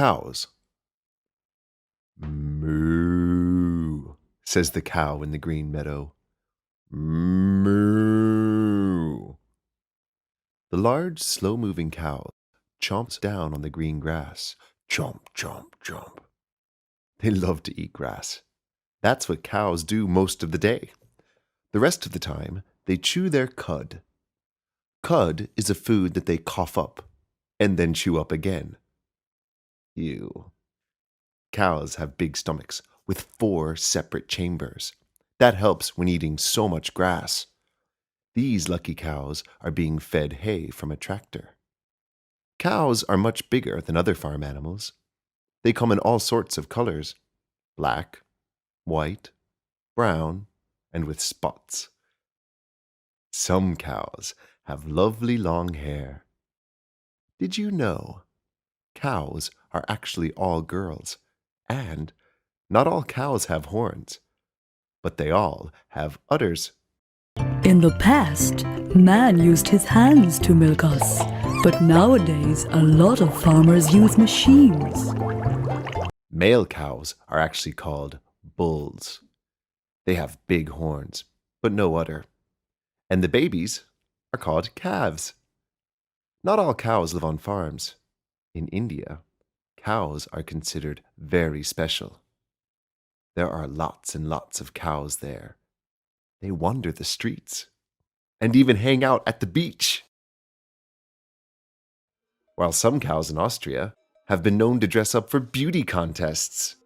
Cows. Moo, says the cow in the green meadow. Moo. The large, slow-moving cow chomps down on the green grass. Chomp, chomp, chomp. They love to eat grass. That's what cows do most of the day. The rest of the time, they chew their cud. Cud is a food that they cough up and then chew up again. Ew. Cows have big stomachs with 4 separate chambers. That helps when eating so much grass. These lucky cows are being fed hay from a tractor. Cows are much bigger than other farm animals. They come in all sorts of colors: black, white, brown, and with spots. Some cows have lovely long hair. Did you know? Cows are actually all girls, and not all cows have horns, but they all have udders. In the past, man used his hands to milk us, but nowadays a lot of farmers use machines. Male cows are actually called bulls. They have big horns, but no udder. And the babies are called calves. Not all cows live on farms. In India, cows are considered very special. There are lots and lots of cows there. They wander the streets and even hang out at the beach. While some cows in Austria have been known to dress up for beauty contests.